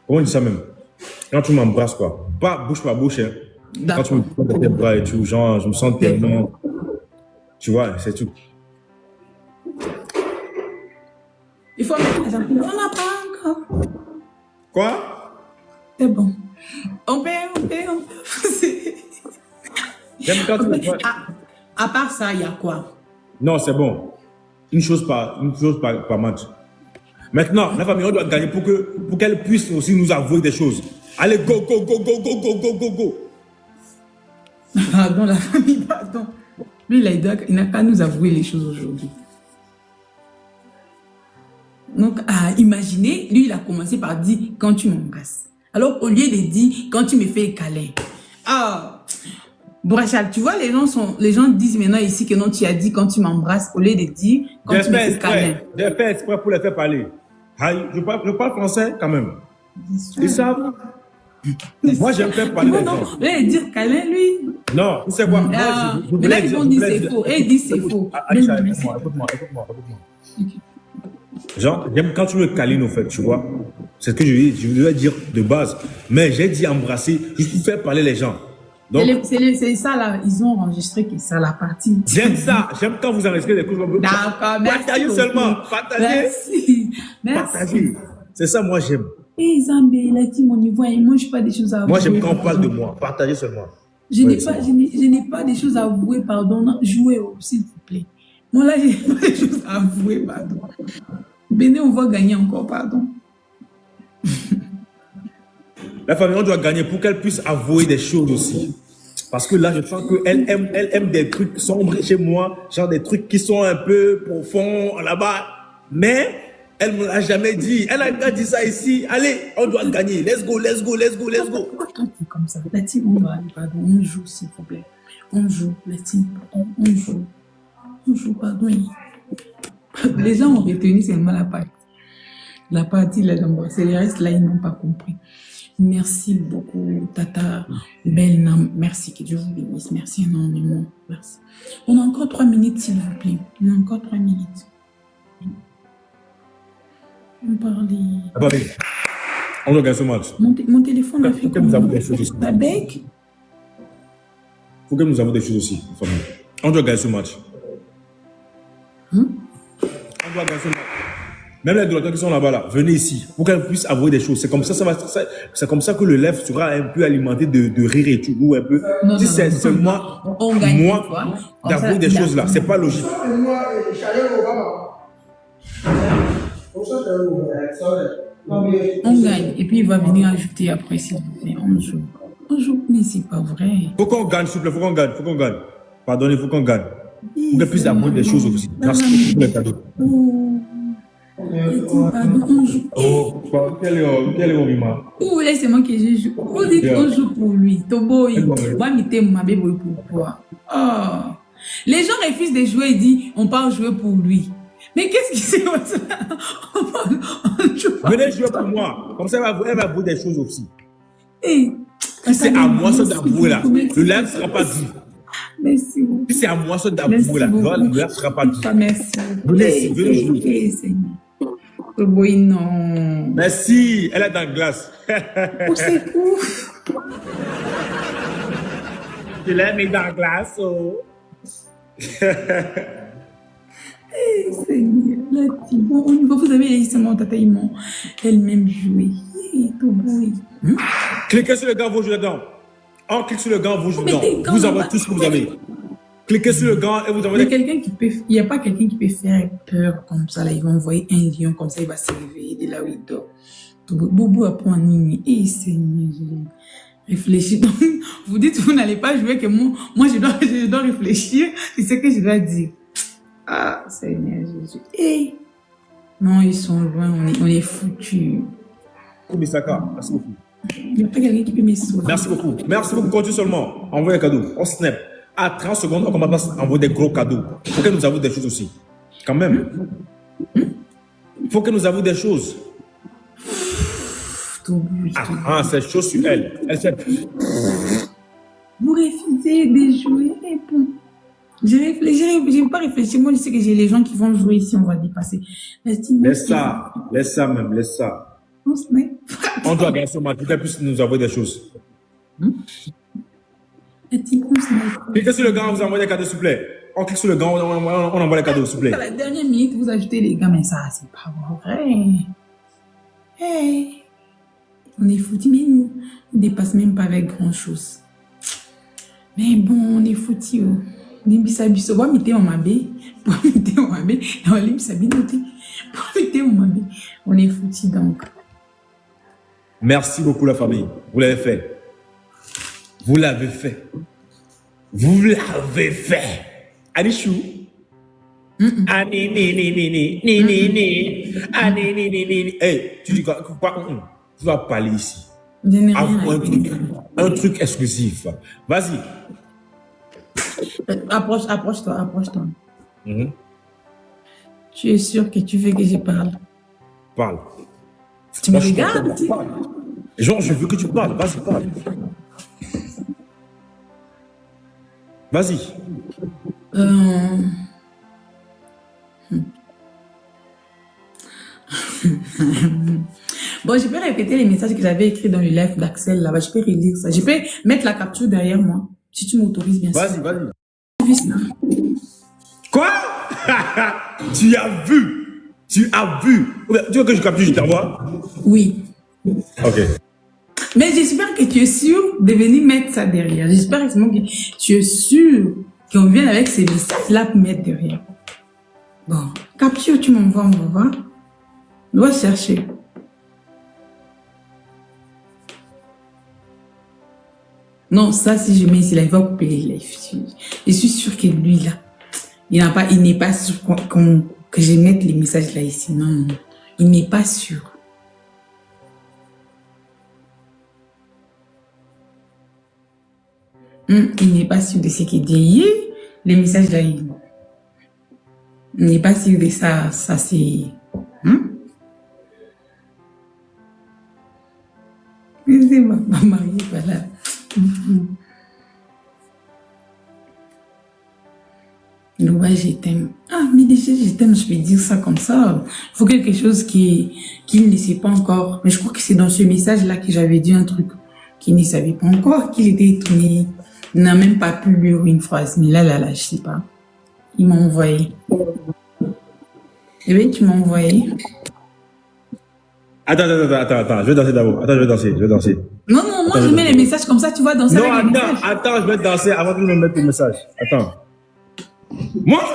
B: Comment on dit ça même? Quand tu m'embrasses quoi. Pas bouche par bouche. Hein. Quand tu me prends dans tes bras et tout, genre, je me sens tellement... Tu vois, c'est tout.
A: Il faut mettre les enfants. On n'a pas encore.
B: Quoi?
A: C'est bon. On peut.
B: J'aime quand tu...
A: À part ça, il y a quoi?
B: Non, c'est bon. Une chose par match. Maintenant, la famille, on doit gagner pour qu'elle puisse aussi nous avouer des choses. Allez, go.
A: Pardon, la famille, pardon. Lui, il n'a qu'à nous avouer les choses aujourd'hui. Donc, imaginez, lui, il a commencé par dire quand tu m'embrasses. Alors, au lieu de dire quand tu me fais câlin. Brachal, tu vois, les gens disent maintenant ici que non, tu as dit quand tu m'embrasses, au lieu de dire quand tu me fais câlin.
B: J'ai fait exprès pour les faire parler. Je parle français quand même. Ils savent. Moi, j'aime faire parler les gens.
A: Non, il dire câlin, lui.
B: Non, tu sais quoi?
A: Mais là, ils vont dire c'est faux. Et ils disent c'est faux.
B: Écoute-moi. Genre, j'aime quand tu me câlines, au fait, tu vois. C'est ce que je devais dire de base. Mais j'ai dit embrasser, juste pour faire parler les gens. Donc,
A: c'est ça là, ils ont enregistré que ça la partie.
B: J'aime ça, j'aime quand vous enregistrez des choses.
A: D'accord, merci.
B: Partagez seulement, partagez.
A: Merci.
B: Partagez. C'est ça, moi j'aime.
A: Et Zambé, il a dit mon niveau, il ne mange pas des choses à avouer.
B: Moi j'aime quand on parle de moi, partagez seulement.
A: Je n'ai pas des choses à avouer, pardon. Non, jouez, s'il vous plaît. Moi là, je n'ai pas des choses à avouer, pardon. Bénin, on va gagner encore, pardon.
B: La famille, on doit gagner pour qu'elle puisse avouer des choses aussi. Parce que là, je sens qu'elle aime des trucs sombres chez moi, genre des trucs qui sont un peu profonds là-bas. Mais elle ne me l'a jamais dit. Elle a déjà dit ça ici. Allez, on doit gagner. Let's go, let's go, let's go, let's go.
A: Pourquoi toi, tu es comme ça? La team, on va aller, pardon. On joue, s'il vous plaît. On joue, la team, pardon. On joue. On joue, pardon. Les gens ont retenu seulement la partie. La partie là d'embrasser. Les restes là, ils n'ont pas compris. Merci beaucoup, Tata Belnam. Merci, que Dieu vous bénisse. Merci énormément. Merci. On a encore 3 minutes, s'il vous plaît. On a encore 3 minutes. On parlait.
B: Ah bah oui. On doit gagner ce match.
A: Mon téléphone a fait
B: Faut que nous avons des choses aussi.
A: La bec.
B: Faut que nous avons des choses aussi, famille. On doit gagner ce match. On doit gagner ce match. Même les docteurs qui sont là-bas, là, venez ici, pour qu'elles puissent avouer des choses. C'est comme ça, c'est comme ça que le lèvre sera un peu alimenté de rire et tout, ou un peu.
A: Non,
B: si
A: non,
B: c'est
A: non.
B: seulement
A: On gagne,
B: moi
A: quoi.
B: d'avouer des choses là, c'est pas logique.
A: On gagne. Et puis il va venir ajouter après, s'il vous plaît. On joue. On joue, mais c'est pas vrai.
B: Faut qu'on gagne, s'il vous plaît, faut qu'on gagne, faut qu'on gagne. Pardonnez, faut qu'on gagne. Pour qu'elles puissent avouer des choses aussi. Merci pour les cadeaux.
A: Pardon, on joue.
B: Oh, quel est mon rima?
A: Ouh, laissez-moi que je joue. On dit qu'on joue pour lui. Tobo, il va m'éter ma bébé pour toi. Oh. Les gens refusent de jouer, ils disent on part jouer pour lui. Mais qu'est-ce qui s'est passé? On joue pas.
B: Venez jouer pour moi. Comme ça, elle va avouer des choses aussi.
A: Hey,
B: Si c'est à moi ça d'avouer là, le lèvre ne sera pas dit.
A: Merci beaucoup.
B: Si c'est à moi ça d'avouer là, le lèvre ne sera pas dit.
A: Merci.
B: Venez ici, venez jouer.
A: Oui, non.
B: Merci, elle est dans la glace.
A: Oh, c'est cool.
B: Je l'ai mis dans la glace. Oh.
A: Eh, Seigneur, la team. Bon, au niveau, vous avez justement Tata Imon elle-même joué. Tout beau.
B: Cliquez sur le gant, vous jouez dedans. On clique sur le gant, vous jouez
A: Mais
B: dedans. Vous avez tout ce que vous avez. Cliquez sur le gant et vous avez
A: il n'y a pas quelqu'un qui peut faire peur comme ça. Là, ils vont envoyer un lion comme ça, il va se réveiller de là où il dort. Boubou a pour animer. Eh, Seigneur, réfléchis. Donc, vous dites, vous n'allez pas jouer que moi je dois réfléchir. C'est ce que je dois dire. Ah, Seigneur Jésus. Eh, non, ils sont loin, on est foutus.
B: Misaka, merci beaucoup.
A: Il n'y a pas quelqu'un qui peut me sauver.
B: Merci beaucoup. Merci beaucoup. Continue seulement. Envoyez des cadeaux. On snap. À 30 secondes, on commence à envoyer des gros cadeaux. Il faut que nous avons des choses aussi. Quand même. Il faut que nous avons des choses. Ah, c'est chaud sur elle. Elle sait.
A: Vous refusez de jouer. Et bon. Je n'ai pas réfléchi. Moi, je sais que j'ai les gens qui vont jouer ici, on va dépasser.
B: Laisse ça même, laisse ça. On doit gagner ce match pour qu'elle puisse nous envoyer des choses. Cliquez sur le gant, vous envoyez des cadeaux, s'il vous plaît. On clique sur le gant, on envoie les cadeaux, s'il vous plaît.
A: À la dernière minute, vous ajoutez les gars, mais ça, c'est pas vrai. Hey. On est foutus, mais nous, on dépasse même pas avec grand chose. Mais bon, on est foutus. Nimbisabiso, on va mettre en mabé, on est foutus donc.
B: Merci beaucoup la famille, vous l'avez fait. Vous l'avez fait. Vous l'avez fait. Anichou. Hey, tu dis quoi? Tu vas parler ici. Un truc exclusif. Vas-y.
A: Approche-toi. Tu es sûr que tu veux que je parle?
B: Parle.
A: Tu me regardes?
B: Genre, je veux que tu parles. Vas-y, parle. Vas-y.
A: Bon, je peux répéter les messages que j'avais écrits dans le live d'Axel là-bas. Je peux relire ça. Je peux mettre la capture derrière moi. Si tu m'autorises, bien sûr.
B: Vas-y. Quoi? Tu as vu? Tu veux que je capture, je t'envoie?
A: Oui.
B: Ok.
A: Mais j'espère que tu es sûr de venir mettre ça derrière. J'espère que tu es sûr qu'on vienne avec ces messages-là pour mettre derrière. Bon, capture, tu m'envoies, on va voir. Va chercher. Non, ça, si je mets ici, là, il va couper les lives. Je suis sûre que lui, là, il n'est pas sûr que je mette les messages là ici. Non, non. Il n'est pas sûr. Il n'est pas sûr de ce qu'il dit. Les messages là, il n'est pas sûr de ça. Ça, c'est... C'est ma mariée, voilà. Ouais, je t'aime. Ah, mais déjà, je t'aime, je vais dire ça comme ça. Il faut quelque chose qu'il ne sait pas encore. Mais je crois que c'est dans ce message-là que j'avais dit un truc qu'il ne savait pas encore, qu'il était étonné. Il n'a même pas pu lire une phrase. Mais là, je sais pas. Il m'a envoyé. Eh bien, tu m'as envoyé.
B: Attends, je vais danser d'abord. Attends, je vais danser.
A: Non, moi, je mets les messages comme ça, tu vois, danser avec les messages.
B: Attends, je vais danser avant que tu me mettes le message. Attends. Montre.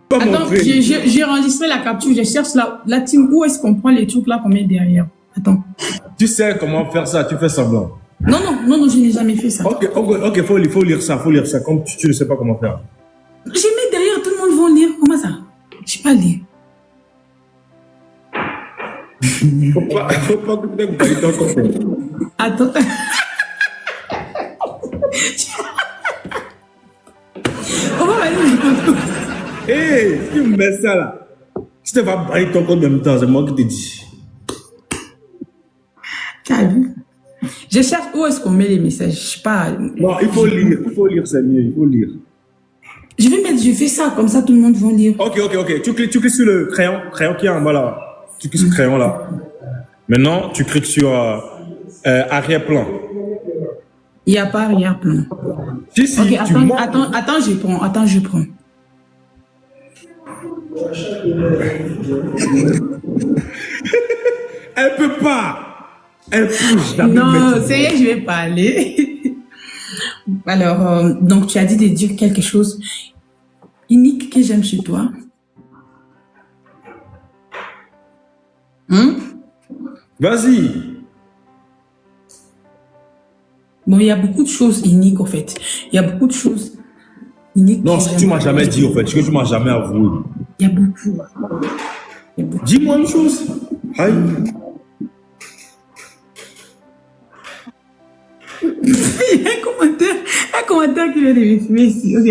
A: Attends, j'ai enregistré la capture, je cherche la team, où est-ce qu'on prend les trucs là qu'on met derrière. Attends.
B: Tu sais comment faire ça, tu fais semblant.
A: Non, je n'ai jamais fait ça.
B: Ok, faut lire ça, comme tu ne sais pas comment faire.
A: Je mets derrière, tout le monde va lire, comment ça? Je sais pas lire.
B: Faut pas que tu aies baillé ton côté.
A: Attends. On va aller le contrôle.
B: Hé, tu me mets ça là. Tu te vas bailler ton compte en même temps, c'est moi qui te dis.
A: Tu as vu? Je cherche où est-ce qu'on met les messages. Je sais pas.
B: Non, il faut lire, c'est mieux, il faut lire.
A: Je fais ça, comme ça tout le monde va lire.
B: Ok. Tu cliques sur le crayon qui est en bas là. Tu cliques sur le crayon là. Maintenant, tu cliques sur arrière-plan.
A: Il n'y a pas arrière-plan.
B: Si,
A: ok, attends, je prends.
B: Elle peut pas. Elle peut jamais.
A: Non, c'est rien, je vais parler. Alors, donc tu as dit de dire quelque chose unique que j'aime chez toi.
B: Vas-y.
A: Bon, il y a beaucoup de choses uniques, en fait. Il y a beaucoup de choses uniques.
B: Non, ce que tu m'as jamais dit, en fait. Ce que tu m'as jamais avoué.
A: Il y a beaucoup.
B: Dis-moi une chose. Aïe.
A: Il y a un commentaire qui vient de me filmer ici. Ok.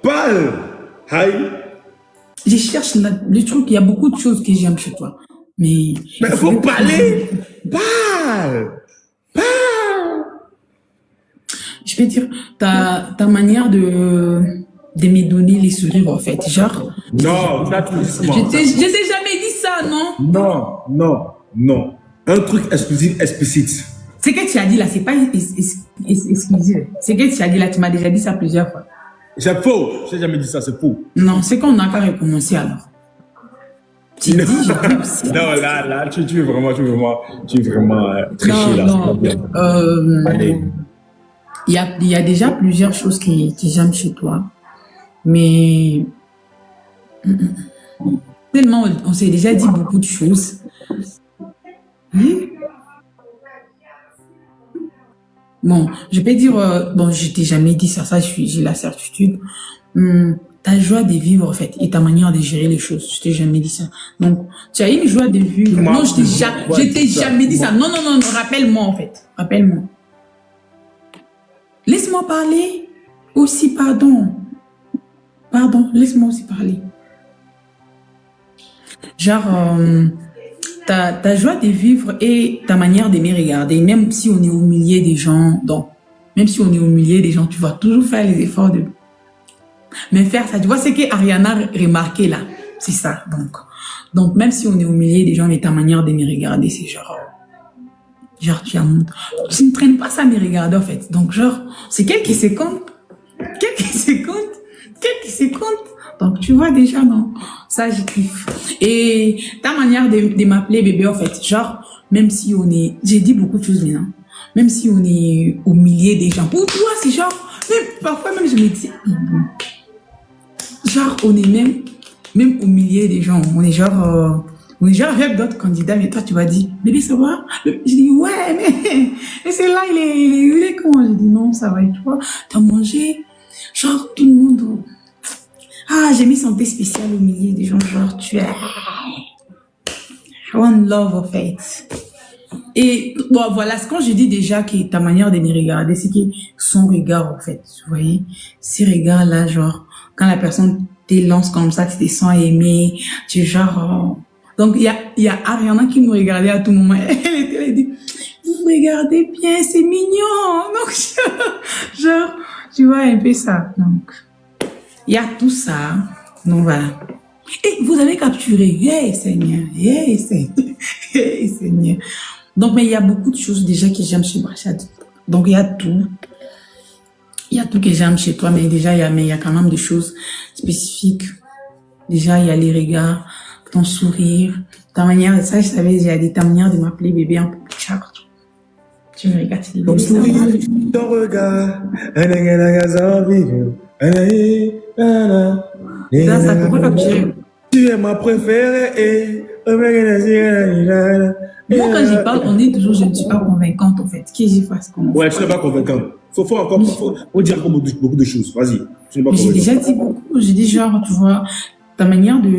B: Parle. Aïe.
A: Je cherche le truc, il y a beaucoup de choses que j'aime chez toi. Mais
B: il faut parler. Parle.
A: Je peux dire, ta manière de me donner les sourires, en fait. Genre.
B: Non, ça tout doucement.
A: Je t'ai jamais dit ça, non?
B: Non. Un truc exclusif, explicite.
A: Ce que tu as dit là, c'est pas exclusif. Ce que tu as dit là, tu m'as déjà dit ça plusieurs fois.
B: C'est faux. Je n'ai jamais dit ça, c'est faux.
A: Non, c'est qu'on n'a qu'à recommencer alors. Tu dis, je dis aussi.
B: Non, là, tu veux vraiment tricher là.
A: Non.
B: Allez.
A: Il y a déjà plusieurs choses que j'aime chez toi. Mais tellement on s'est déjà dit beaucoup de choses. Bon, je peux dire, je t'ai jamais dit ça, j'ai la certitude. Ta joie de vivre, en fait, et ta manière de gérer les choses, je t'ai jamais dit ça. Donc, tu as une joie de vivre. Non, je t'ai jamais dit ça. Non, rappelle-moi, en fait. Rappelle-moi. Laisse-moi parler. Aussi, pardon, laisse-moi aussi parler. Genre, ta joie de vivre et ta manière de me regarder, même si on est au milieu des gens, tu vas toujours faire les efforts de me faire ça. Tu vois ce que Ariana a remarqué là, c'est ça. Donc même si on est au milieu des gens, mais ta manière de me regarder, c'est genre tu ne traînes pas ça à me regarder en fait. Donc genre, c'est quelques secondes. Donc, tu vois déjà, non? Ça, je kiffe. Et ta manière de m'appeler bébé, en fait, genre, même si j'ai dit beaucoup de choses maintenant, même si on est au milieu des gens, pour toi, c'est genre, même, parfois même je me dis, genre, on est même au milieu des gens, on est genre avec d'autres candidats, mais toi, tu vas dire, bébé, ça va? Je dis, ouais, mais c'est là, il est comment? Je dis, non, ça va, et toi, t'as mangé? Genre, tout le monde, j'ai mis santé spéciale au milieu des gens, genre, tu es one love, en fait. Et bon, voilà, quand je dis déjà que ta manière de me regarder, c'est que son regard, en fait, vous voyez, ces regards-là, genre, quand la personne te lance comme ça, tu te sens aimé, tu es genre... Donc, il y a Ariana qui me regardait à tout moment. Elle dit, vous regardez bien, c'est mignon. Donc, genre, tu vois un peu ça. Donc, il y a tout ça. Donc, voilà. Et vous avez capturé. Hey, Seigneur. Hey, Seigneur. Hey, Seigneur. Donc, mais il y a beaucoup de choses déjà que j'aime chez Brachad. Donc, il y a tout. Il y a tout que j'aime chez toi, mais déjà, il y a quand même des choses spécifiques. Déjà, il y a les regards, ton sourire, ta manière, ça, je savais, j'ai dit ta manière de m'appeler bébé un peu plus tard. Tu me regardes, tu dis,
B: Ton sourire, ton regard,
A: ça, pourquoi capturer?
B: Tu es ma préférée.
A: Moi, quand j'y parle, on dit toujours, je ne suis pas convaincante, en fait. Qu'est-ce que j'y fasse comment?
B: Ouais, tu n'es pas convaincante. Faut dire encore beaucoup de choses. Vas-y. Tu n'es pas
A: J'ai
B: convaincante.
A: déjà dit beaucoup. J'ai dit genre, tu vois, ta manière de...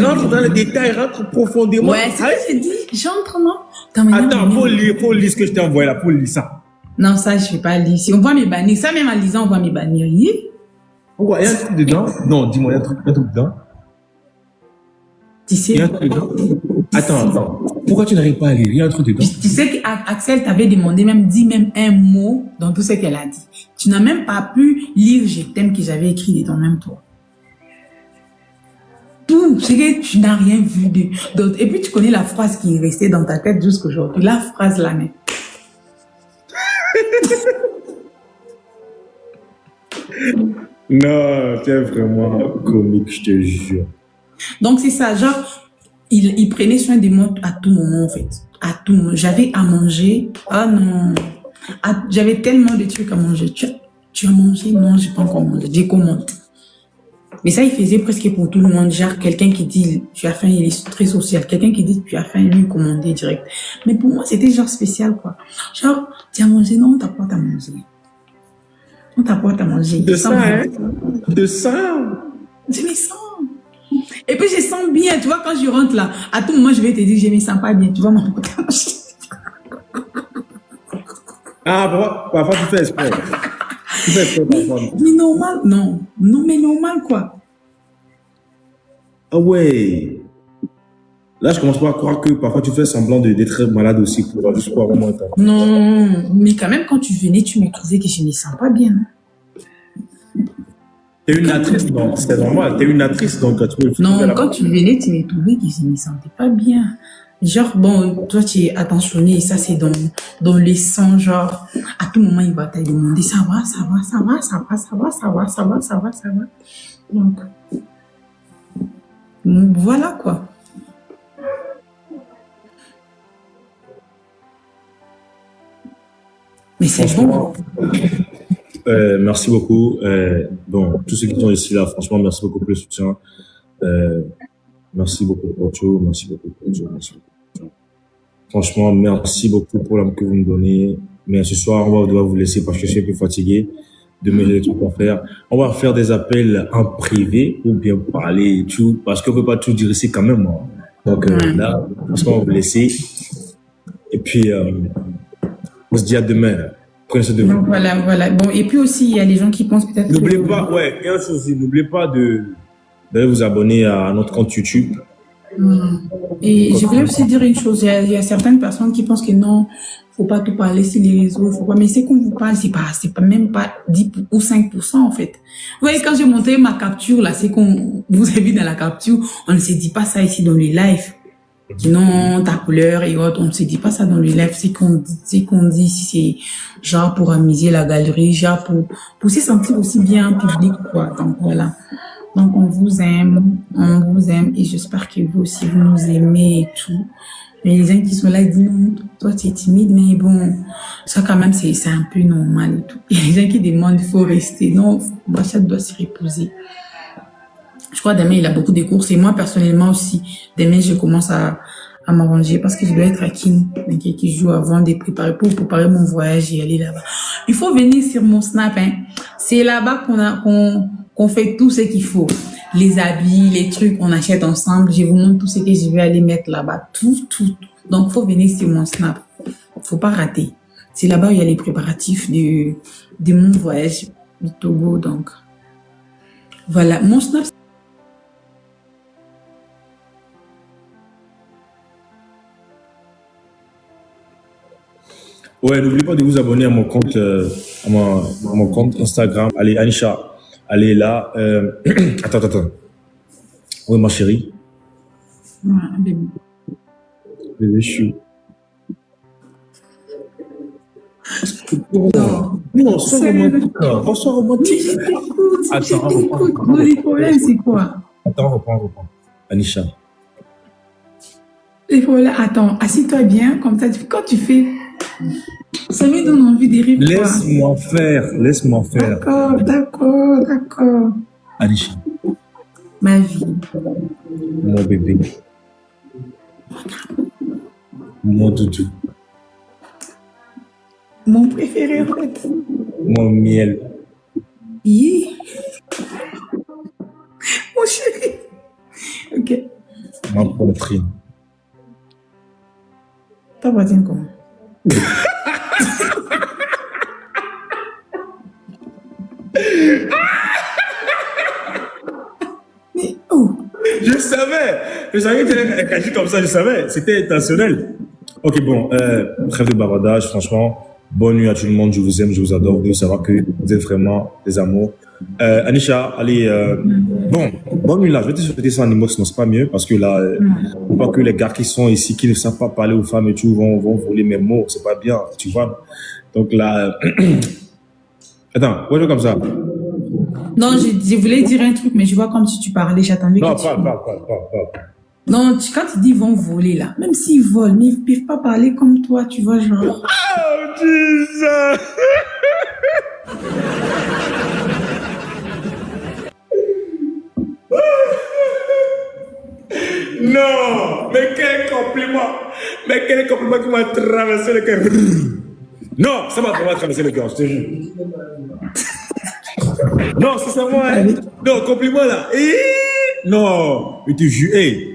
B: Rentre dans les détails, rentre profondément.
A: Ouais, c'est ce que j'ai dit. J'entre, non? Ta manière
B: Attends,
A: de...
B: faut lire ce que je t'ai envoyé là, faut lire ça.
A: Non, ça, je ne vais pas lire. Si on voit mes bannir, ça, même en lisant, on voit mes bannir.
B: Pourquoi? Il y a un truc dedans? Non, dis-moi, il y a un truc dedans.
A: Tu sais...
B: Il y a un truc dedans. Attends. Pourquoi tu n'arrives pas à lire? Il y a un truc dedans.
A: Tu sais qu'Axel t'avait demandé dit même un mot dans tout ce qu'elle a dit. Tu n'as même pas pu lire Je t'aime que j'avais écrit dedans, même toi. Tout, c'est que tu n'as rien vu d'autre. Et puis tu connais la phrase qui est restée dans ta tête jusqu'aujourd'hui. La phrase là même.
B: Non, tu es vraiment comique, je te jure.
A: Donc c'est ça, genre, il prenait soin de moi à tout moment en fait. À tout moment. J'avais à manger. Ah non. J'avais tellement de trucs à manger. Tu as mangé? Non, j'ai pas encore mangé. J'ai commandé. Mais ça, il faisait presque pour tout le monde. Genre, quelqu'un qui dit, tu as faim, il est très social. Quelqu'un qui dit, tu as faim, lui, commander direct. Mais pour moi, c'était genre spécial, quoi. Genre, tu as mangé? Non, on t'apporte à manger. On t'apporte à manger.
B: De ça, hein? De ça.
A: Je me sens. Et puis, je sens bien, tu vois, quand je rentre là, à tout moment, je vais te dire, je me sens pas bien. Tu vas m'apporter à manger.
B: Ah, parfois, tu fais exprès.
A: Mais normal, non. Non, mais normal, quoi.
B: Ah ouais. Là, je commence pas à croire que parfois tu fais semblant d'être malade aussi pour juste pour avoir moins de temps.
A: Non, mais quand même, quand tu venais, tu me trouvais que je ne me sens pas bien.
B: T'es une actrice, donc c'est normal. T'es une actrice, donc tu peux.
A: Non, quand tu venais, tu me trouvais que je ne me sentais pas bien. Genre, bon, toi, tu es attentionné, et ça, c'est dans les sons, genre, à tout moment, il va te demander, ça va. Donc, voilà, quoi. Mais c'est bon.
B: Merci beaucoup. Bon, tous ceux qui sont ici là, franchement, merci beaucoup pour le soutien. Merci beaucoup pour tout. Merci beaucoup pour tout. Merci beaucoup. Franchement, merci beaucoup pour l'amour que vous me donnez. Mais ce soir, on va devoir vous laisser parce que je suis un peu fatigué. Demain, j'ai des trucs à faire. On va faire des appels en privé pour bien parler et tout. Parce qu'on ne peut pas tout dire ici quand même. Hein. Donc là, franchement, on va vous laisser. Et puis, on se dit à demain. Prenez soin de vous.
A: Donc, voilà. Bon, et puis aussi, il y a des gens qui pensent peut-être
B: N'oubliez pas, ouais, il y a une chose aussi. N'oubliez pas d'aller vous abonner à notre compte YouTube.
A: Et je voulais aussi dire une chose, il y a certaines personnes qui pensent que non, faut pas tout parler sur les réseaux, faut pas, mais c'est qu'on vous parle, c'est pas même pas 10 ou 5% en fait. Vous voyez, quand j'ai monté ma capture là, c'est qu'on vous avez vu dans la capture, on ne se dit pas ça ici dans les lives. Sinon, ta couleur et autres, on ne se dit pas ça dans les lives, c'est qu'on dit si c'est genre pour amuser la galerie, genre pour se sentir aussi bien en public, quoi. Donc voilà. Donc, on vous aime et j'espère que vous aussi, vous nous aimez et tout. Mais les gens qui sont là, ils disent non, toi, tu es timide, mais bon, Ça, quand même, c'est un peu normal et tout. Il y a des gens qui demandent, il faut rester. Non, Bachad doit se reposer. Je crois demain, il a beaucoup de courses. Et moi, personnellement aussi, demain, je commence à m'arranger parce que je dois être à Kin dans quelques jours avant de préparer pour préparer mon voyage et aller là-bas. Il faut venir sur mon Snap, hein. C'est là-bas qu'on fait tout ce qu'il faut. Les habits, les trucs, on achète ensemble. Je vous montre tout ce que je vais aller mettre là-bas. Tout. Donc, faut venir sur mon Snap. Faut pas rater. C'est là-bas où il y a les préparatifs de mon voyage du Togo, donc. Voilà. Mon Snap,
B: Ouais, n'oubliez pas de vous abonner à mon compte, à mon compte Instagram. Allez, Anisha, allez là. Attends. Oui, ma chérie.
A: bébé.
B: Bébé, je suis.
A: Non.
B: Non, sois romantique. Sois romantique.
A: Je t'écoute.
B: Attends,
A: Non, les problèmes, c'est quoi?
B: Attends, reprends. Anisha.
A: Les problèmes, attends, assis-toi bien, comme ça, quand tu fais, ça me donne envie de rire.
B: Laisse-moi faire.
A: D'accord.
B: Anisha,
A: Ma vie.
B: mon bébé. Mon doudou.
A: Mon préféré, en fait.
B: Mon miel.
A: Yeah. Mon chéri. Ok.
B: Ma poitrine.
A: Ta voisine comment? Mais oh.
B: Je savais que tu allais réagir comme ça, je savais. C'était intentionnel. Ok, bon, trêve de bavardage, franchement. Bonne nuit à tout le monde, je vous aime, je vous adore. Vous devez savoir que vous êtes vraiment des amours. Anisha, allez, bon, bonne nuit là. Je vais te souhaiter ça en emote, sinon c'est pas mieux, parce que là, pas que les gars qui sont ici, qui ne savent pas parler aux femmes et tout, vont voler mes mots, c'est pas bien, tu vois. Donc là, attends, ouais, comme ça.
A: Non, je voulais dire un truc, mais je vois comme si tu parlais, j'attendais
B: Non,
A: que tu...
B: parle.
A: Non, quand tu dis ils vont voler là, même s'ils volent, mais ils peuvent pas parler comme toi, tu vois, genre...
B: Oh, Jesus! Non! Mais quel compliment qui m'a traversé le cœur! Non, ça m'a vraiment traversé le cœur, je te jure. Non, c'est ça, moi. Hein? Non, compliment là. Non, je te jure.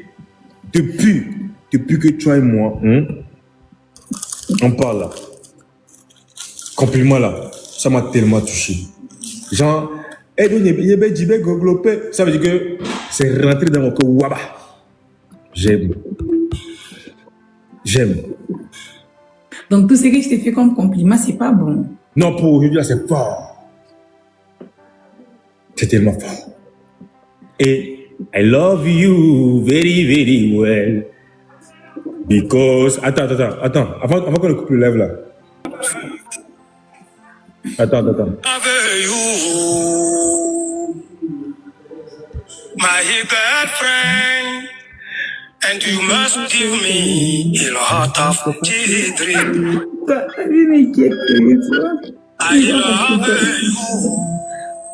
B: Depuis que toi et moi, on parle là. Compliment là, ça m'a tellement touché. Genre, ça veut dire que c'est rentré dans mon cœur. Waba. J'aime.
A: Donc tout ce que je t'ai fait comme compliment, c'est pas bon.
B: Non, pour aujourd'hui là, c'est fort. C'est tellement fort. Et I love you very, very well. Because... Attends. Avant qu'on le coupe le lève là. Attends.
C: Avec you, my girlfriend, and you must give me a lot of children. I love you.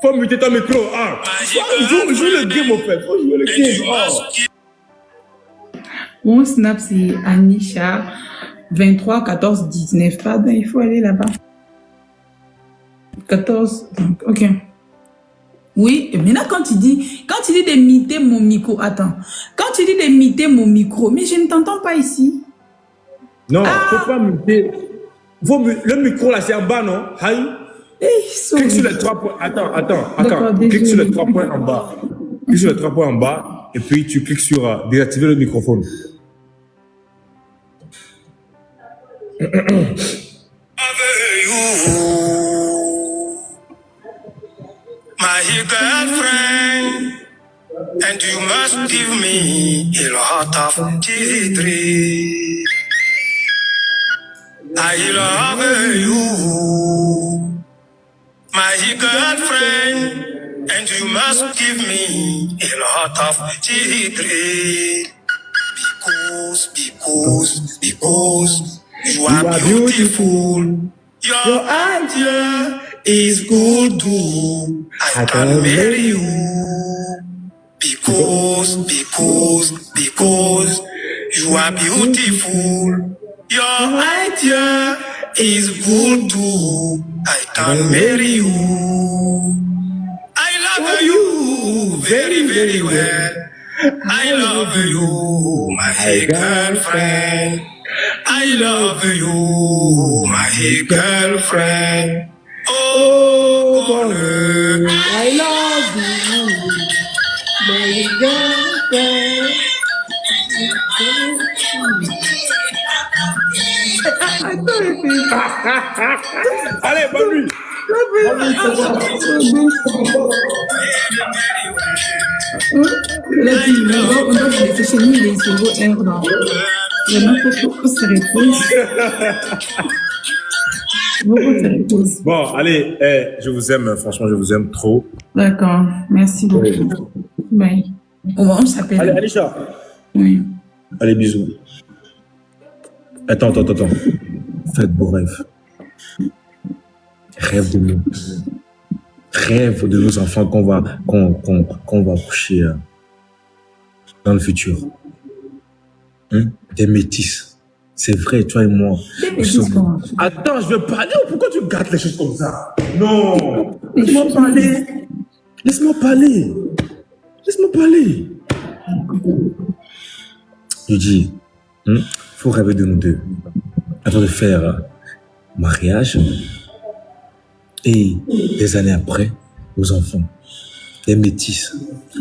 B: Faut muter ton micro. Ah. Joue le game au fait. Faut jouer le game. Oh.
A: Mon snap, c'est Anisha 23 14 19. Pardon, il faut aller là-bas. 14, donc, ok. Oui, et maintenant quand tu dis d'imiter mon micro, attends. Quand tu dis d'imiter mon micro, mais je ne t'entends pas ici.
B: Non, faut pas muter. Le micro là, c'est en bas, non? Aïe. Clique sur les 3 points. Attends. Clique sur les 3 points en bas. Clique sur les 3 points en bas. Et puis tu cliques sur désactiver le microphone.
C: My girlfriend, and you must give me a lot of children. I love you, my girlfriend, and you must give me a lot of children. Because you are beautiful, Your idea is good too. I can marry you. Because you are beautiful. Your idea is good too. I can marry you. I love you very, very well. I love you, my girlfriend. I love you, my girlfriend. Oh, bonheur.
A: I love you, my girlfriend.
B: Allez, bonne nuit.
A: Il a dit, on doit réfléchir, nous, les 0 non. Vraiment, faut se repose.
B: Bon, allez, je vous aime, franchement, je vous aime trop.
A: D'accord, merci beaucoup. Bye. On s'appelle.
B: Allez, Alisha.
A: Oui.
B: Allez, bisous. Attends. Faites beaux rêves. Rêve de nous. Rêve de nos enfants qu'on va coucher dans le futur. Des métis. C'est vrai, toi et moi. Attends, je veux parler. Pourquoi tu gâtes les choses comme ça? Non. Laisse-moi parler. Je dis, faut rêver de nous deux. Avant de faire mariage et des années après, nos enfants, des métis.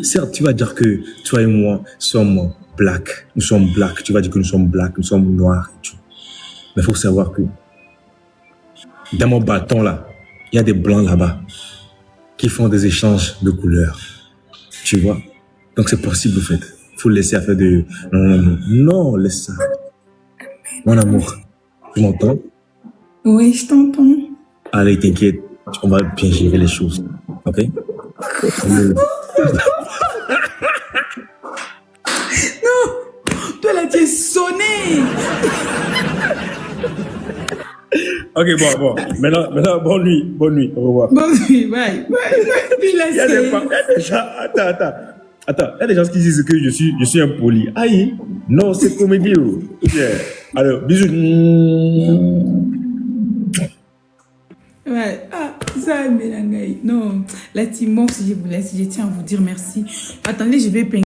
B: Certes, tu vas dire que toi et moi sommes black. Nous sommes black. Tu vas dire que nous sommes black, nous sommes noirs et tout. Mais il faut savoir que dans mon bâton là, il y a des blancs là-bas qui font des échanges de couleurs. Tu vois? Donc c'est possible en fait. Il faut laisser faire de... Non, laisse ça. Mon amour, tu m'entends?
A: Oui, je t'entends.
B: Allez, t'inquiète, on va bien gérer les choses. Ok?
A: Toi là, tu es sonné.
B: Ok, bon. Maintenant, bonne nuit, au revoir.
A: Bon, oui, bye.
B: Il y a des gens, attends, il y a des gens qui disent que je suis impoli. Aïe, non, c'est comédie. Ok, alors, bisous.
A: Ouais, ça, Mélangaï. Non, la Timon, si je tiens à vous dire merci. Attendez, je vais peindre.